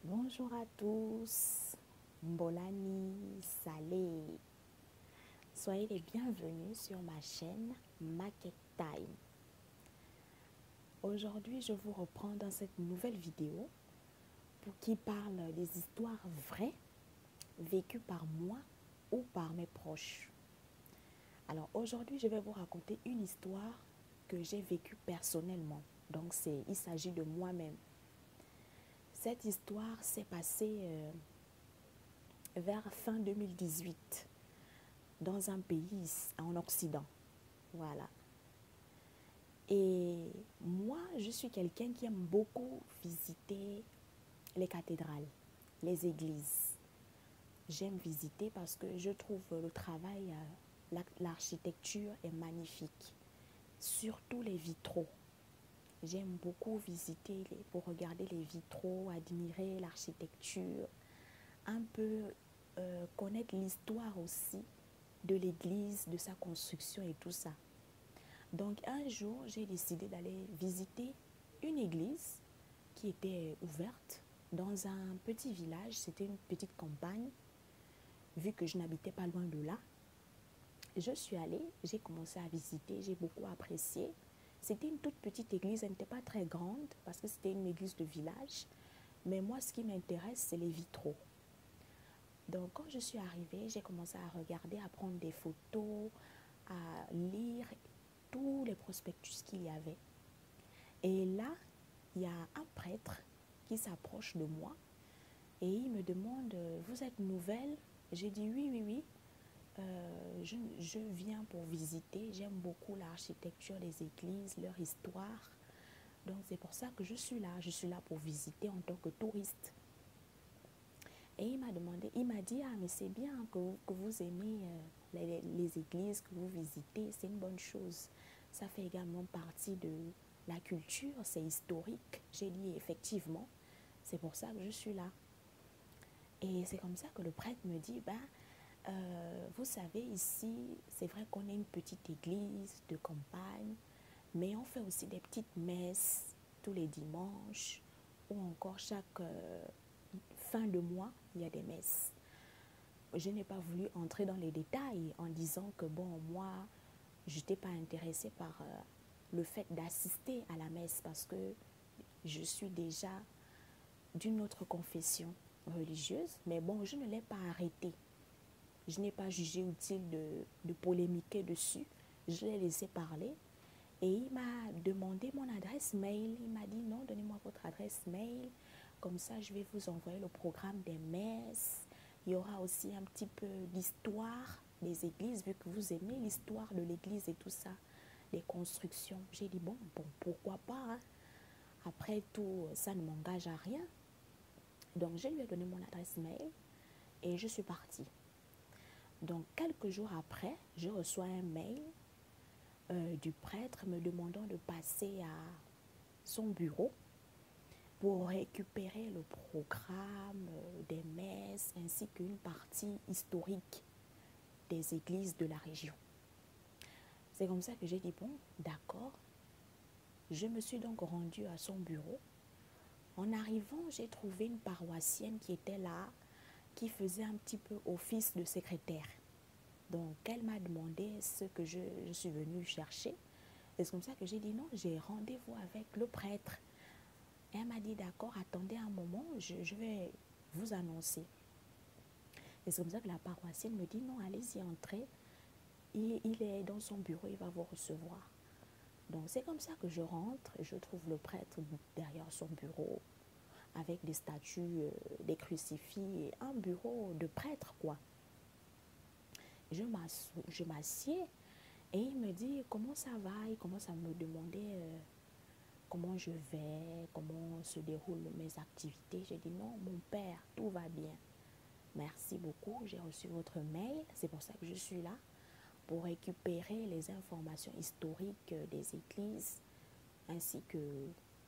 Bonjour à tous, Mbolani Salé. Soyez les bienvenus sur ma chaîne Market Time. Aujourd'hui, je vous reprends dans cette nouvelle vidéo qui parle des histoires vraies vécues par moi ou par mes proches. Alors aujourd'hui, je vais vous raconter une histoire que j'ai vécue personnellement. Donc il s'agit de moi-même. Cette histoire s'est passée vers fin 2018 dans un pays en Occident. Voilà. Et moi, je suis quelqu'un qui aime beaucoup visiter les cathédrales, les églises. J'aime visiter parce que je trouve le travail, l'architecture est magnifique. Surtout les vitraux. J'aime beaucoup visiter pour regarder les vitraux, admirer l'architecture, un peu connaître l'histoire aussi de l'église, de sa construction et tout ça. Donc un jour, j'ai décidé d'aller visiter une église qui était ouverte dans un petit village. C'était une petite campagne. Vu que je n'habitais pas loin de là, je suis allée, j'ai commencé à visiter, j'ai beaucoup apprécié. C'était une toute petite église, elle n'était pas très grande parce que c'était une église de village. Mais moi, ce qui m'intéresse, c'est les vitraux. Donc, quand je suis arrivée, j'ai commencé à regarder, à prendre des photos, à lire tous les prospectus qu'il y avait. Et là, il y a un prêtre qui s'approche de moi et il me demande, vous êtes nouvelle? J'ai dit oui, oui, oui. Je viens pour visiter. J'aime beaucoup l'architecture des églises, leur histoire. Donc, c'est pour ça que je suis là. Je suis là pour visiter en tant que touriste. Et il m'a demandé, il m'a dit, ah, mais c'est bien que vous aimez les églises, que vous visitez, c'est une bonne chose. Ça fait également partie de la culture, c'est historique. J'ai dit, effectivement, c'est pour ça que je suis là. Et c'est comme ça que le prêtre me dit, vous savez, ici, c'est vrai qu'on est une petite église de campagne, mais on fait aussi des petites messes tous les dimanches ou encore chaque fin de mois, il y a des messes. Je n'ai pas voulu entrer dans les détails en disant que, bon, moi, je n'étais pas intéressée par le fait d'assister à la messe parce que je suis déjà d'une autre confession religieuse. Mais bon, je ne l'ai pas arrêté. Je n'ai pas jugé utile de polémiquer dessus. Je l'ai laissé parler. Et il m'a demandé mon adresse mail. Il m'a dit, non, donnez-moi votre adresse mail. Comme ça, je vais vous envoyer le programme des messes. Il y aura aussi un petit peu d'histoire des églises, vu que vous aimez l'histoire de l'église et tout ça, les constructions. J'ai dit, bon, pourquoi pas, hein? Après tout, ça ne m'engage à rien. Donc, je lui ai donné mon adresse mail et je suis partie. Donc, quelques jours après, je reçois un mail du prêtre me demandant de passer à son bureau pour récupérer le programme des messes ainsi qu'une partie historique des églises de la région. C'est comme ça que j'ai dit, bon, d'accord. Je me suis donc rendue à son bureau. En arrivant, j'ai trouvé une paroissienne qui était là, qui faisait un petit peu office de secrétaire. Donc, elle m'a demandé ce que je suis venue chercher. Et c'est comme ça que j'ai dit non, j'ai rendez-vous avec le prêtre. Et elle m'a dit d'accord, attendez un moment, je vais vous annoncer. Et c'est comme ça que la paroissienne me dit non, allez-y, entrez. Il est dans son bureau, il va vous recevoir. Donc c'est comme ça que je rentre et je trouve le prêtre derrière son bureau avec des statues, des crucifix et un bureau de prêtre quoi. Je m'assieds et il me dit comment ça va. Il commence à me demander comment je vais, comment se déroulent mes activités. J'ai dit non, mon père, tout va bien. Merci beaucoup, j'ai reçu votre mail. C'est pour ça que je suis là, pour récupérer les informations historiques des églises ainsi que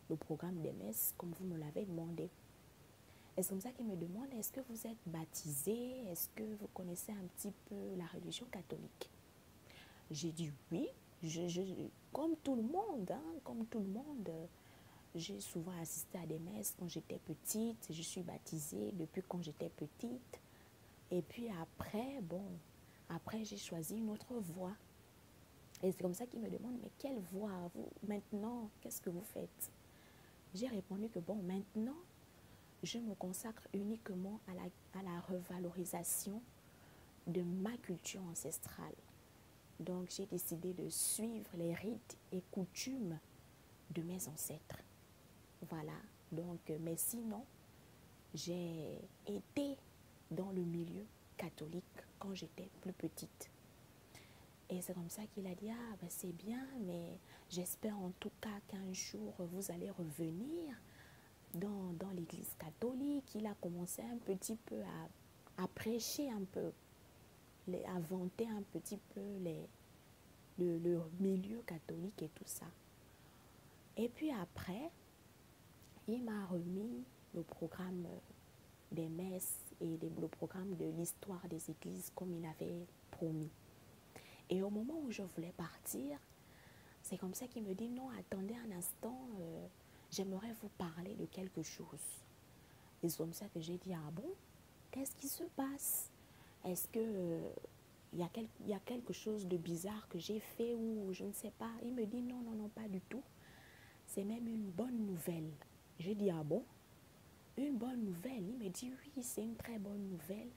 le programme des messes, comme vous me l'avez demandé. Et c'est comme ça qu'il me demande, est-ce que vous êtes baptisé? Est-ce que vous connaissez un petit peu la religion catholique? J'ai dit oui, comme tout le monde, hein, comme tout le monde, j'ai souvent assisté à des messes quand j'étais petite. Je suis baptisée depuis quand j'étais petite. Et puis après, bon, après j'ai choisi une autre voie. Et c'est comme ça qu'ils me demandent, mais quelle voie vous maintenant, qu'est-ce que vous faites? J'ai répondu que bon, maintenant, je me consacre uniquement à la revalorisation de ma culture ancestrale. Donc, j'ai décidé de suivre les rites et coutumes de mes ancêtres. Voilà. Donc, mais sinon, j'ai été dans le milieu catholique quand j'étais plus petite. Et c'est comme ça qu'il a dit, ah ben c'est bien, mais j'espère en tout cas qu'un jour vous allez revenir dans l'église catholique. Il a commencé un petit peu à prêcher un peu, à vanter un petit peu le milieu catholique et tout ça. Et puis après, il m'a remis le programme des messes et le programme de l'histoire des églises comme il avait promis. Et au moment où je voulais partir, c'est comme ça qu'il me dit, non, attendez un instant, j'aimerais vous parler de quelque chose. Et c'est comme ça que j'ai dit, ah bon, qu'est-ce qui se passe? Est-ce que il y a quelque chose de bizarre que j'ai fait ou je ne sais pas? Il me dit, non, non, non, pas du tout. C'est même une bonne nouvelle. J'ai dit, ah bon? Une bonne nouvelle? Il me dit, oui, c'est une très bonne nouvelle.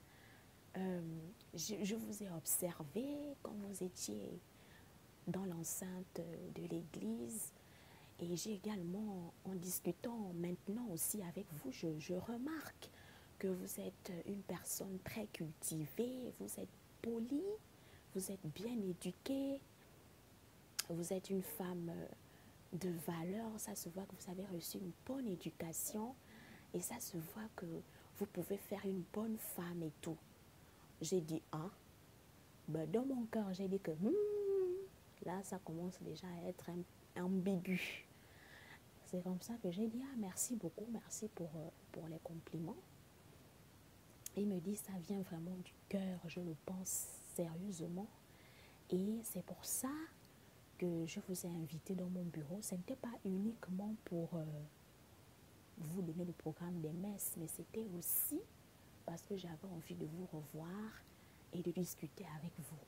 Je vous ai observé quand vous étiez dans l'enceinte de l'église et j'ai également, en discutant maintenant aussi avec vous, je remarque que vous êtes une personne très cultivée, vous êtes polie, vous êtes bien éduquée, vous êtes une femme de valeur, ça se voit que vous avez reçu une bonne éducation et ça se voit que vous pouvez faire une bonne femme et tout. J'ai dit, ah, ben dans mon cœur, j'ai dit que là, ça commence déjà à être ambigu. C'est comme ça que j'ai dit, ah, merci beaucoup, merci pour les compliments. Il me dit, ça vient vraiment du cœur, je le pense sérieusement. Et c'est pour ça que je vous ai invité dans mon bureau. Ce n'était pas uniquement pour vous donner le programme des messes, mais c'était aussi parce que j'avais envie de vous revoir et de discuter avec vous.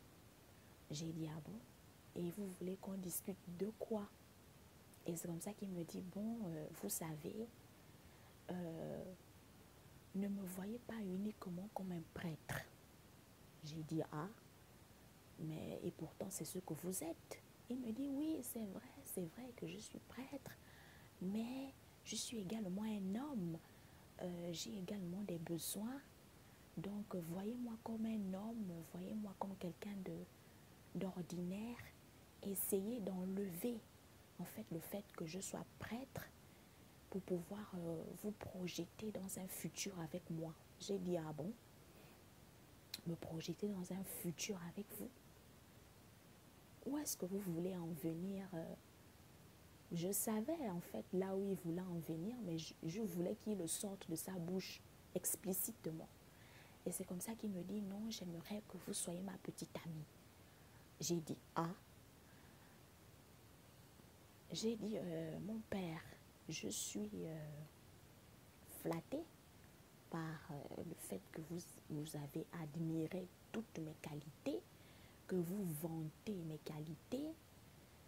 J'ai dit, ah bon, et vous voulez qu'on discute de quoi? Et c'est comme ça qu'il me dit, bon, vous savez, ne me voyez pas uniquement comme un prêtre. J'ai dit, ah, mais et pourtant c'est ce que vous êtes. Il me dit, oui, c'est vrai que je suis prêtre, mais je suis également un homme. J'ai également des besoins. Donc, voyez-moi comme un homme, voyez-moi comme quelqu'un d'ordinaire. Essayez d'enlever, en fait, le fait que je sois prêtre pour pouvoir vous projeter dans un futur avec moi. J'ai dit, ah bon, me projeter dans un futur avec vous? Où est-ce que vous voulez en venir? Je savais en fait là où il voulait en venir, mais je voulais qu'il le sorte de sa bouche explicitement. Et c'est comme ça qu'il me dit, non, j'aimerais que vous soyez ma petite amie. J'ai dit, ah. J'ai dit, mon père, je suis flattée par le fait que vous avez admiré toutes mes qualités, que vous vantez mes qualités,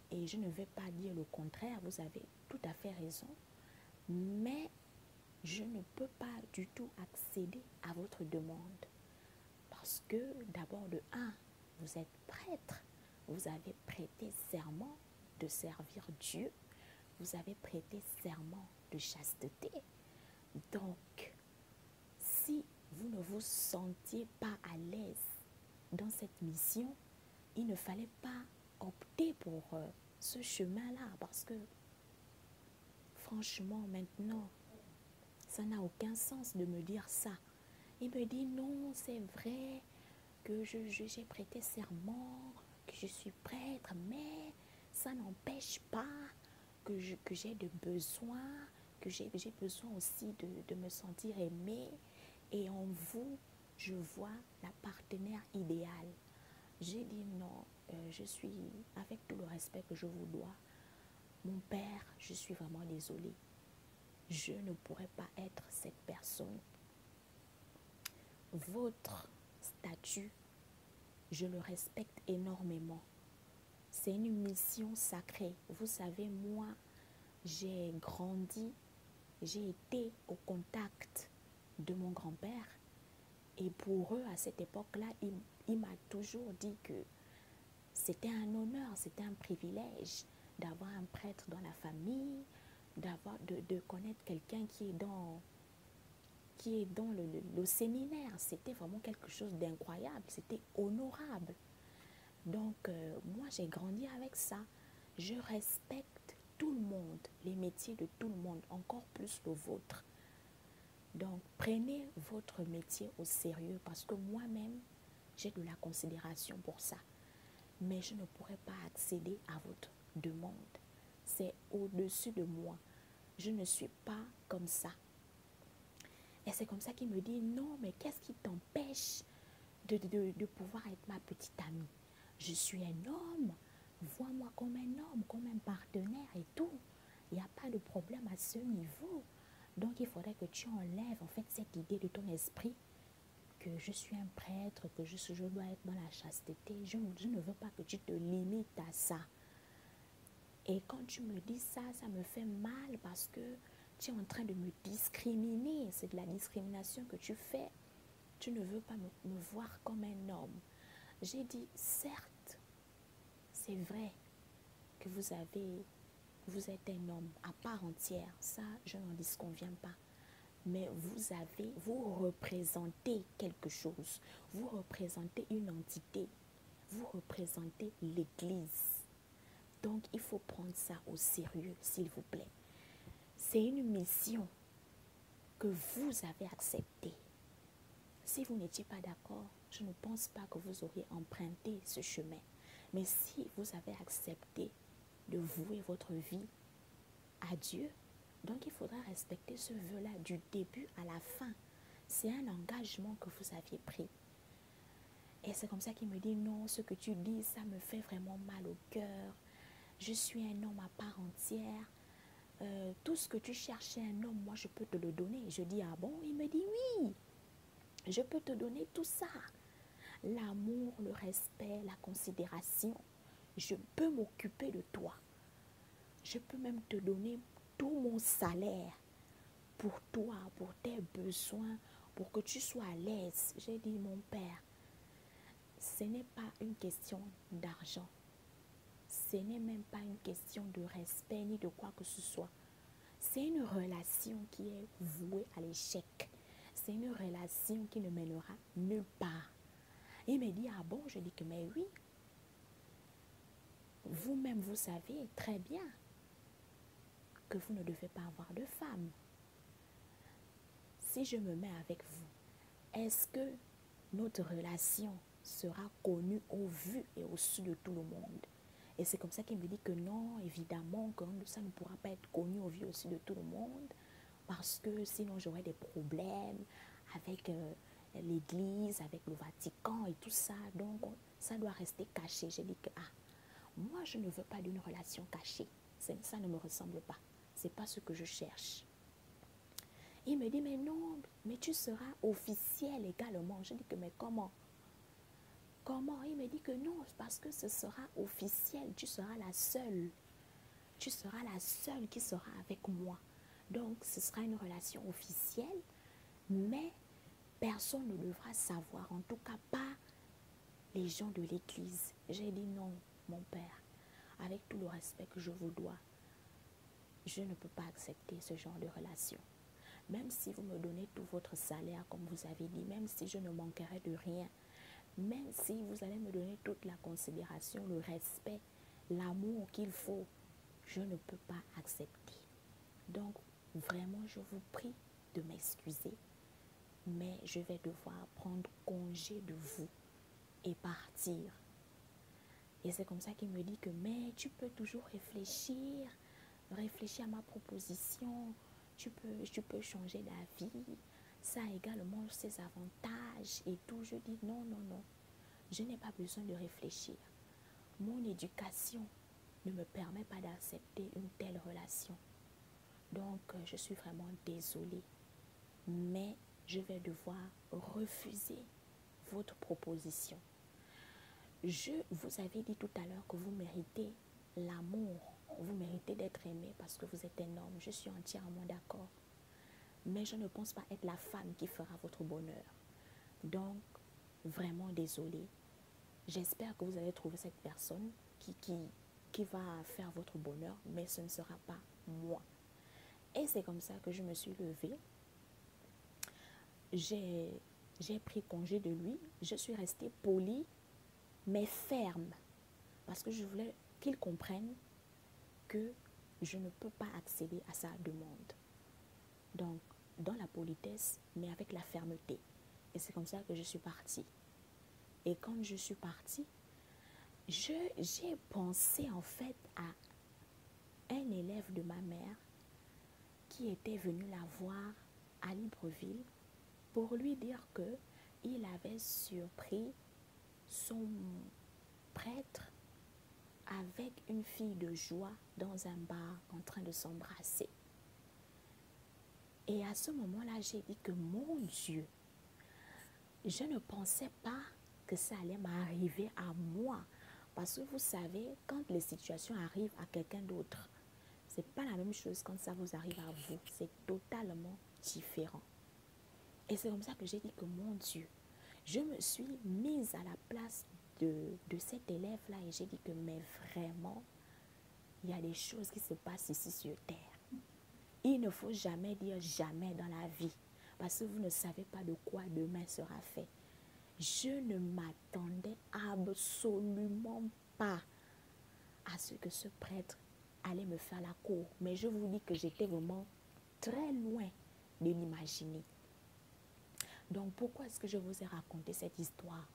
et je ne vais pas dire le contraire, vous avez tout à fait raison, mais je ne peux pas du tout accéder à votre demande, parce que d'abord de un, vous êtes prêtre, vous avez prêté serment de servir Dieu, vous avez prêté serment de chasteté, donc si vous ne vous sentiez pas à l'aise dans cette mission, il ne fallait pas opter pour ce chemin-là parce que franchement maintenant, ça n'a aucun sens de me dire ça. Il me dit non, c'est vrai que j'ai prêté serment, que je suis prêtre, mais ça n'empêche pas que j'ai des besoins, que j'ai besoin aussi de me sentir aimée. Et en vous, je vois la partenaire idéale. J'ai dit non, je suis, avec tout le respect que je vous dois, mon père, je suis vraiment désolée. je ne pourrais pas être cette personne. Votre statut, je le respecte énormément. C'est une mission sacrée. Vous savez, moi, j'ai grandi, j'ai été au contact de mon grand-père. Et pour eux, à cette époque-là, il m'a toujours dit que c'était un honneur, c'était un privilège d'avoir un prêtre dans la famille, de connaître quelqu'un qui est dans le séminaire. C'était vraiment quelque chose d'incroyable, c'était honorable. Donc, moi, j'ai grandi avec ça. Je respecte tout le monde, les métiers de tout le monde, encore plus le vôtre. Donc, prenez votre métier au sérieux parce que moi-même, j'ai de la considération pour ça. Mais je ne pourrais pas accéder à votre demande. C'est au-dessus de moi. Je ne suis pas comme ça. Et c'est comme ça qu'il me dit, non, mais qu'est-ce qui t'empêche de pouvoir être ma petite amie? Je suis un homme. Vois-moi comme un homme, comme un partenaire et tout. Il n'y a pas de problème à ce niveau. Donc, il faudrait que tu enlèves en fait cette idée de ton esprit que je suis un prêtre, que je dois être dans la chasteté. Je ne veux pas que tu te limites à ça. Et quand tu me dis ça, ça me fait mal parce que tu es en train de me discriminer. C'est de la discrimination que tu fais. Tu ne veux pas me voir comme un homme. J'ai dit, certes, c'est vrai que vous êtes un homme à part entière. Ça, je n'en disconviens pas. Mais vous représentez quelque chose. Vous représentez une entité. Vous représentez l'Église. Donc, il faut prendre ça au sérieux, s'il vous plaît. C'est une mission que vous avez acceptée. Si vous n'étiez pas d'accord, je ne pense pas que vous auriez emprunté ce chemin. Mais si vous avez accepté de vouer votre vie à Dieu, donc il faudra respecter ce vœu-là du début à la fin. C'est un engagement que vous aviez pris. Et c'est comme ça qu'il me dit, non, ce que tu dis, ça me fait vraiment mal au cœur. Je suis un homme à part entière. Tout ce que tu cherchais un homme, moi je peux te le donner. Je dis, ah bon? Il me dit, oui, je peux te donner tout ça. L'amour, le respect, la considération. Je peux m'occuper de toi. Je peux même te donner tout mon salaire pour toi, pour tes besoins, pour que tu sois à l'aise. J'ai dit, mon père, ce n'est pas une question d'argent. Ce n'est même pas une question de respect ni de quoi que ce soit. C'est une relation qui est vouée à l'échec. C'est une relation qui ne mènera nulle part. Il me dit, ah bon? Je dis que, mais oui. Vous-même, vous savez très bien que vous ne devez pas avoir de femme. Si je me mets avec vous, est-ce que notre relation sera connue au vu et au su de tout le monde? Et c'est comme ça qu'il me dit que non, évidemment, que ça ne pourra pas être connu au vu et au su de tout le monde, parce que sinon j'aurais des problèmes avec l'Église, avec le Vatican et tout ça. Donc, ça doit rester caché. J'ai dit que, moi, je ne veux pas d'une relation cachée. Ça ne me ressemble pas. Ce n'est pas ce que je cherche. Il me dit, mais non, mais tu seras officiel également. Je dis que, mais comment? Comment? Il me dit que non, parce que ce sera officiel. Tu seras la seule. Tu seras la seule qui sera avec moi. Donc, ce sera une relation officielle, mais personne ne devra savoir, en tout cas pas les gens de l'Église. J'ai dit non, mon père, avec tout le respect que je vous dois, je ne peux pas accepter ce genre de relation. Même si vous me donnez tout votre salaire, comme vous avez dit, même si je ne manquerai de rien, même si vous allez me donner toute la considération, le respect, l'amour qu'il faut, je ne peux pas accepter. Donc, vraiment, je vous prie de m'excuser, mais je vais devoir prendre congé de vous et partir. Et c'est comme ça qu'il me dit que, mais tu peux toujours réfléchir à ma proposition, tu peux changer d'avis, ça a également ses avantages et tout. Je dis non, non, non, je n'ai pas besoin de réfléchir. Mon éducation ne me permet pas d'accepter une telle relation. Donc, je suis vraiment désolée. Mais je vais devoir refuser votre proposition. Je vous avais dit tout à l'heure que vous méritez l'amour. Vous méritez d'être aimé parce que vous êtes un homme. Je suis entièrement d'accord. Mais je ne pense pas être la femme qui fera votre bonheur. Donc, vraiment désolée. J'espère que vous allez trouver cette personne qui va faire votre bonheur, mais ce ne sera pas moi. Et c'est comme ça que je me suis levée. J'ai pris congé de lui. Je suis restée polie, mais ferme. Parce que je voulais qu'il comprenne que je ne peux pas accéder à sa demande. Donc, dans la politesse, mais avec la fermeté. Et c'est comme ça que je suis partie. Et quand je suis partie, j'ai pensé en fait à un élève de ma mère qui était venu la voir à Libreville pour lui dire que il avait surpris son prêtre avec une fille de joie dans un bar en train de s'embrasser. Et à ce moment-là, j'ai dit que mon Dieu, je ne pensais pas que ça allait m'arriver à moi. Parce que vous savez, quand les situations arrivent à quelqu'un d'autre, ce n'est pas la même chose quand ça vous arrive à vous. C'est totalement différent. Et c'est comme ça que j'ai dit que mon Dieu, je me suis mise à la place de cet élève-là et j'ai dit que mais vraiment, il y a des choses qui se passent ici sur terre. Il ne faut jamais dire jamais dans la vie parce que vous ne savez pas de quoi demain sera fait. Je ne m'attendais absolument pas à ce que ce prêtre allait me faire la cour. Mais je vous dis que j'étais vraiment très loin de l'imaginer. Donc pourquoi est-ce que je vous ai raconté cette histoire?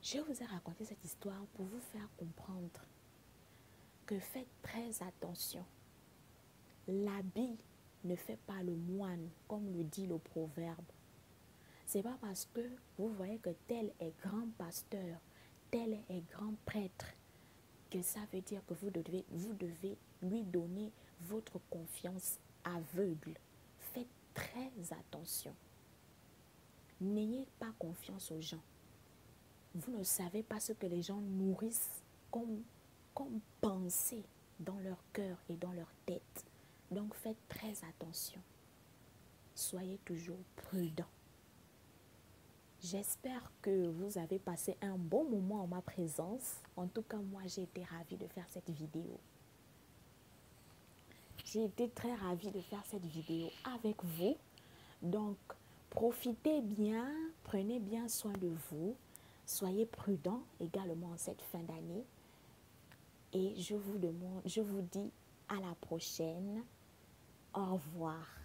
Je vous ai raconté cette histoire pour vous faire comprendre que faites très attention. L'habit ne fait pas le moine, comme le dit le proverbe. C'est pas parce que vous voyez que tel est grand pasteur, tel est grand prêtre, que ça veut dire que vous devez lui donner votre confiance aveugle. Faites très attention. N'ayez pas confiance aux gens. Vous ne savez pas ce que les gens nourrissent comme pensée dans leur cœur et dans leur tête. Donc faites très attention. Soyez toujours prudents. J'espère que vous avez passé un bon moment en ma présence. En tout cas, moi, j'ai été ravie de faire cette vidéo. J'ai été très ravie de faire cette vidéo avec vous. Donc, profitez bien, prenez bien soin de vous. Soyez prudents également en cette fin d'année. Et je vous dis à la prochaine. Au revoir.